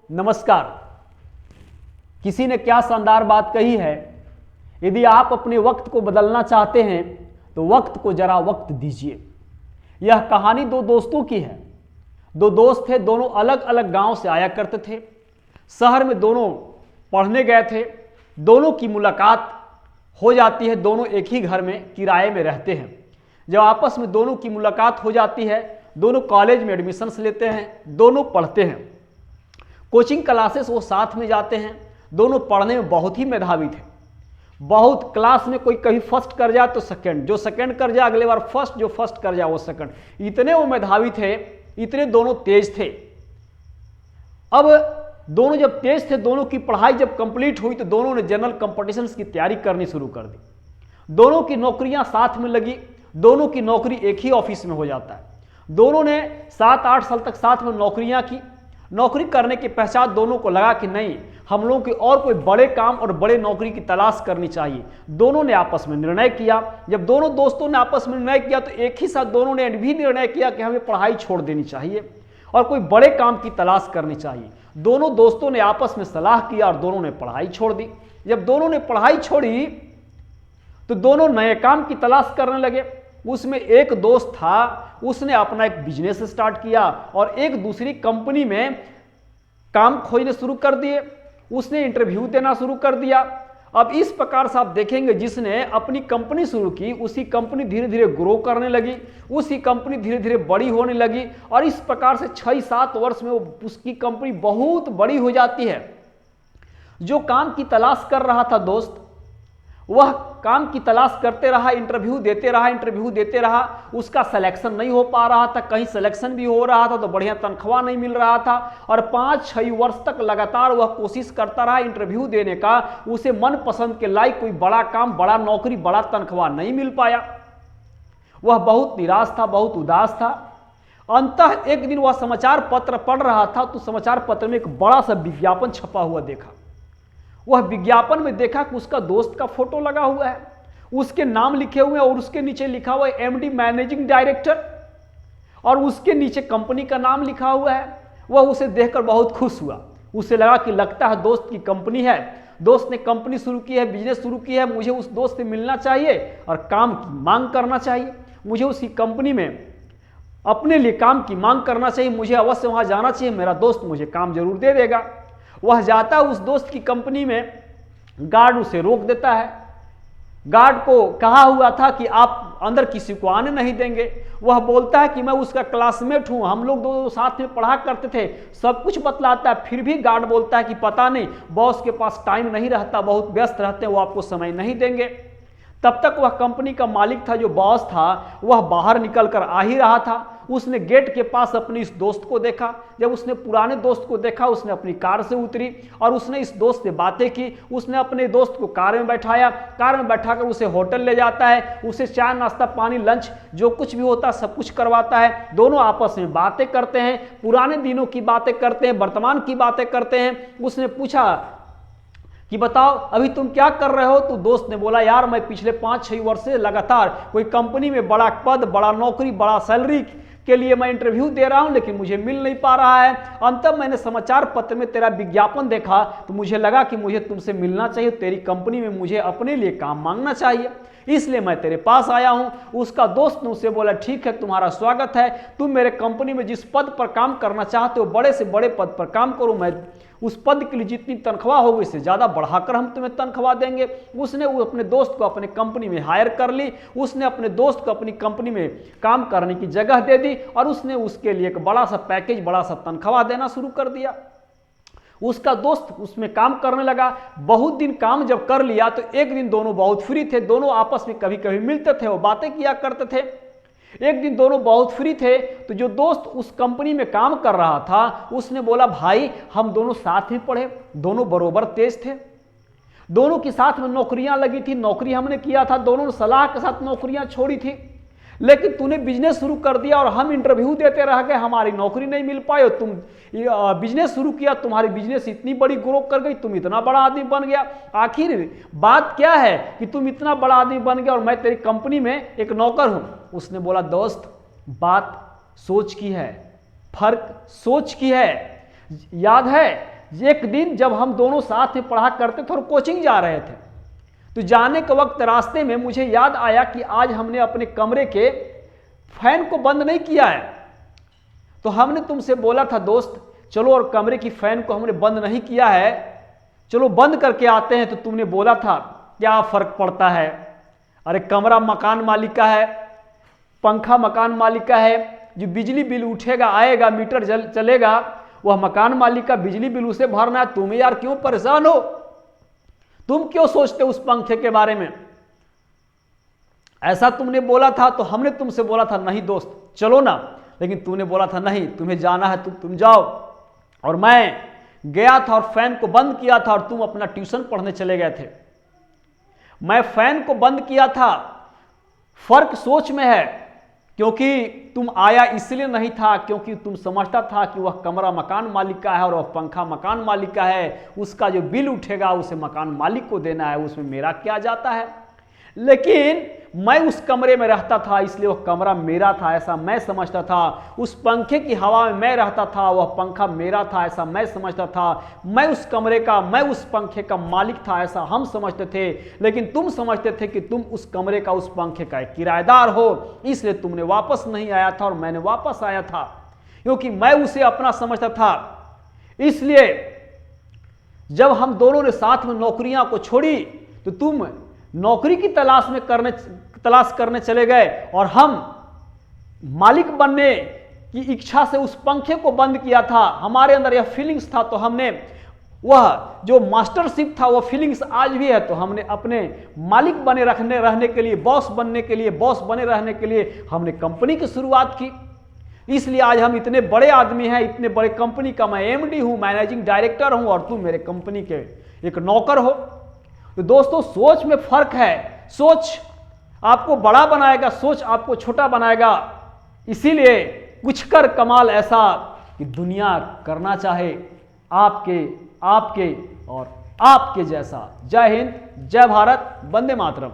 नमस्कार। किसी ने क्या शानदार बात कही है, यदि आप अपने वक्त को बदलना चाहते हैं तो वक्त को जरा वक्त दीजिए। यह कहानी दो दोस्तों की है। दो दोस्त थे, दोनों अलग अलग गांव से आया करते थे। शहर में दोनों पढ़ने गए थे। दोनों की मुलाकात हो जाती है, दोनों एक ही घर में किराए में रहते हैं। जब आपस में दोनों की मुलाकात हो जाती है, दोनों कॉलेज में एडमिशन्स लेते हैं, दोनों पढ़ते हैं। कोचिंग क्लासेस वो साथ में जाते हैं। दोनों पढ़ने में बहुत ही मेधावी थे। बहुत क्लास में कोई कभी फर्स्ट कर जाए तो सेकंड, जो सेकंड कर जाए अगले बार फर्स्ट, जो फर्स्ट कर जाए वो सेकंड। इतने वो मेधावी थे, इतने दोनों तेज थे। अब दोनों जब तेज थे, दोनों की पढ़ाई जब कंप्लीट हुई तो दोनों ने जनरल कॉम्पिटिशन्स की तैयारी करनी शुरू कर दी। दोनों की नौकरियां साथ में लगी। दोनों की नौकरी एक ही ऑफिस में हो जाता है। दोनों ने 7-8 साल तक साथ में नौकरियां की। नौकरी करने के पश्चात दोनों को लगा कि नहीं, हम लोगों की और कोई बड़े काम और बड़े नौकरी की तलाश करनी चाहिए। दोनों ने आपस में निर्णय किया। जब दोनों दोस्तों ने आपस में निर्णय किया तो एक ही साथ दोनों ने भी निर्णय किया कि हमें पढ़ाई छोड़ देनी चाहिए और कोई बड़े काम की तलाश करनी चाहिए। दोनों दोस्तों ने आपस में सलाह किया और दोनों ने पढ़ाई छोड़ दी। जब दोनों ने पढ़ाई छोड़ी तो दोनों नए काम की तलाश करने लगे। उसमें एक दोस्त था, उसने अपना एक बिजनेस स्टार्ट किया और एक दूसरी कंपनी में काम खोजने शुरू कर दिए। उसने इंटरव्यू देना शुरू कर दिया। अब इस प्रकार से आप देखेंगे, जिसने अपनी कंपनी शुरू की उसी कंपनी धीरे धीरे ग्रो करने लगी, उसी कंपनी धीरे धीरे बड़ी होने लगी और इस प्रकार से 6-7 वर्ष में उसकी कंपनी बहुत बड़ी हो जाती है। जो काम की तलाश कर रहा था दोस्त, वह काम की तलाश करते रहा, इंटरव्यू देते रहा। उसका सिलेक्शन नहीं हो पा रहा था। कहीं सिलेक्शन भी हो रहा था तो बढ़िया तनख्वाह नहीं मिल रहा था और 5-6 वर्ष तक लगातार वह कोशिश करता रहा इंटरव्यू देने का। उसे मनपसंद के लायक कोई बड़ा काम, बड़ा नौकरी, बड़ा तनख्वाह नहीं मिल पाया। वह बहुत निराश था, बहुत उदास था। अंततः एक दिन वह समाचार पत्र पढ़ रहा था तो समाचार पत्र में एक बड़ा सा विज्ञापन छपा हुआ देखा। वह विज्ञापन में देखा कि उसका दोस्त का फोटो लगा हुआ है, उसके नाम लिखे हुए हैं और उसके नीचे लिखा हुआ है एमडी मैनेजिंग डायरेक्टर और उसके नीचे कंपनी का नाम लिखा हुआ है। वह उसे देखकर बहुत खुश हुआ। उसे लगा कि लगता है दोस्त की कंपनी है, दोस्त ने कंपनी शुरू की है, बिजनेस शुरू की है, मुझे उस दोस्त से मिलना चाहिए और काम की मांग करना चाहिए। मुझे उसी कंपनी में अपने लिए काम की मांग करना चाहिए। मुझे अवश्य वहां जाना चाहिए, मेरा दोस्त मुझे काम जरूर दे देगा। वह जाता है उस दोस्त की कंपनी में, गार्ड उसे रोक देता है। गार्ड को कहा हुआ था कि आप अंदर किसी को आने नहीं देंगे। वह बोलता है कि मैं उसका क्लासमेट हूं, हम लोग दो साथ में पढ़ा करते थे, सब कुछ बतलाता है। फिर भी गार्ड बोलता है कि पता नहीं, बॉस के पास टाइम नहीं रहता, बहुत व्यस्त रहते हैं, वो आपको समय नहीं देंगे। तब तक वह कंपनी का मालिक था, जो बॉस था, वह बाहर निकल कर आ ही रहा था। उसने गेट के पास अपने इस दोस्त को देखा। जब उसने पुराने दोस्त को देखा, उसने अपनी कार से उतरी और उसने इस दोस्त से बातें की। उसने अपने दोस्त को कार में बैठाया, कार में बैठाकर उसे होटल ले जाता है, उसे चाय, नाश्ता, पानी, लंच, जो कुछ भी होता है सब कुछ करवाता है। दोनों आपस में बातें करते हैं, पुराने दिनों की बातें करते हैं, वर्तमान की बातें करते हैं। उसने पूछा कि बताओ अभी तुम क्या कर रहे हो? तो दोस्त ने बोला, यार मैं पिछले 5-6 वर्ष से लगातार कोई कंपनी में बड़ा पद, बड़ा नौकरी, बड़ा सैलरी के लिए मैं इंटरव्यू दे रहा हूं, लेकिन मुझे मिल नहीं पा रहा है। अंततः मैंने समाचार पत्र में तेरा विज्ञापन देखा तो मुझे लगा कि मुझे तुमसे मिलना चाहिए, तेरी कंपनी में मुझे अपने लिए काम मांगना चाहिए, इसलिए मैं तेरे पास आया हूं। उसका दोस्त ने उसे बोला, ठीक है, तुम्हारा स्वागत है, तुम मेरे कंपनी में जिस पद पर काम करना चाहते हो, बड़े से बड़े पद पर काम करो, मैं उस पद के लिए जितनी तनख्वाह होगी इससे ज़्यादा बढ़ाकर हम तुम्हें तनख्वाह देंगे। उसने अपने दोस्त को अपने कंपनी में हायर कर ली। उसने अपने दोस्त को अपनी कंपनी में काम करने की जगह दे दी और उसने उसके लिए एक बड़ा सा पैकेज, बड़ा सा तनख्वाह देना शुरू कर दिया। उसका दोस्त उसमें काम करने लगा। बहुत दिन काम जब कर लिया तो एक दिन दोनों बहुत फ्री थे, दोनों आपस में कभी कभी मिलते थे और बातें किया करते थे। एक दिन दोनों बहुत फ्री थे तो जो दोस्त उस कंपनी में काम कर रहा था उसने बोला, भाई हम दोनों साथ में पढ़े, दोनों बरोबर तेज थे, दोनों की साथ में नौकरियां लगी थी, नौकरी हमने किया था, दोनों ने सलाह के साथ नौकरियां छोड़ी थी, लेकिन तूने बिजनेस शुरू कर दिया और हम इंटरव्यू देते रह गए, हमारी नौकरी नहीं मिल पाई और तुम बिजनेस शुरू किया, तुम्हारी बिजनेस इतनी बड़ी ग्रो कर गई, तुम इतना बड़ा आदमी बन गया। आखिर बात क्या है कि तुम इतना बड़ा आदमी बन गया और मैं तेरी कंपनी में एक नौकर हूं। उसने बोला, दोस्त बात सोच की है, फर्क सोच की है। याद है एक दिन जब हम दोनों साथ में पढ़ा करते थे और कोचिंग जा रहे थे, तो जाने के वक्त रास्ते में मुझे याद आया कि आज हमने अपने कमरे के फैन को बंद नहीं किया है। तो हमने तुमसे बोला था दोस्त, चलो और कमरे की फैन को हमने बंद नहीं किया है, चलो बंद करके आते हैं। तो तुमने बोला था क्या फर्क पड़ता है, अरे कमरा मकान मालिक का है, पंखा मकान मालिक का है, जो बिजली बिल उठेगा आएगा, मीटर चलेगा, वह मकान मालिक का बिजली बिल उसे भरना है। तुम यार क्यों परेशान हो, तुम क्यों सोचते उस पंखे के बारे में, ऐसा तुमने बोला था। तो हमने तुमसे बोला था नहीं दोस्त चलो ना, लेकिन तूने बोला था नहीं तुम्हें जाना है तुम जाओ। और मैं गया था और फैन को बंद किया था और तुम अपना ट्यूशन पढ़ने चले गए थे। मैं फैन को बंद किया था, फर्क सोच में है, क्योंकि तुम आया इसलिए नहीं था क्योंकि तुम समझता था कि वह कमरा मकान मालिक का है और वह पंखा मकान मालिक का है, उसका जो बिल उठेगा उसे मकान मालिक को देना है, उसमें मेरा क्या जाता है। लेकिन मैं उस कमरे में रहता था इसलिए वह कमरा मेरा था, ऐसा मैं समझता था। उस पंखे की हवा में मैं रहता था, वह पंखा मेरा था, ऐसा मैं समझता था। मैं उस कमरे का, मैं उस पंखे का मालिक था, ऐसा हम समझते थे। लेकिन तुम समझते थे कि तुम उस कमरे का, उस पंखे का एक किराएदार हो, इसलिए तुमने वापस नहीं आया था और मैंने वापस आया था क्योंकि मैं उसे अपना समझता था। इसलिए जब हम दोनों ने साथ में नौकरियां को छोड़ी तो तुम नौकरी की तलाश करने चले गए और हम मालिक बनने की इच्छा से उस पंखे को बंद किया था। हमारे अंदर यह फीलिंग्स था, तो हमने वह जो मास्टरशिप था, वह फीलिंग्स आज भी है, तो हमने अपने मालिक बने रहने के लिए, बॉस बने रहने के लिए हमने कंपनी की शुरुआत की। इसलिए आज हम इतने बड़े आदमी हैं, इतने बड़े कंपनी का मैं एमडी हूं, मैनेजिंग डायरेक्टर हूं, और तुम मेरे कंपनी के एक नौकर हो। तो दोस्तों सोच में फर्क है, सोच आपको बड़ा बनाएगा, सोच आपको छोटा बनाएगा। इसीलिए कुछ कर कमाल ऐसा कि दुनिया करना चाहे आपके और आपके जैसा। जय हिंद, जय भारत, वंदे मातरम।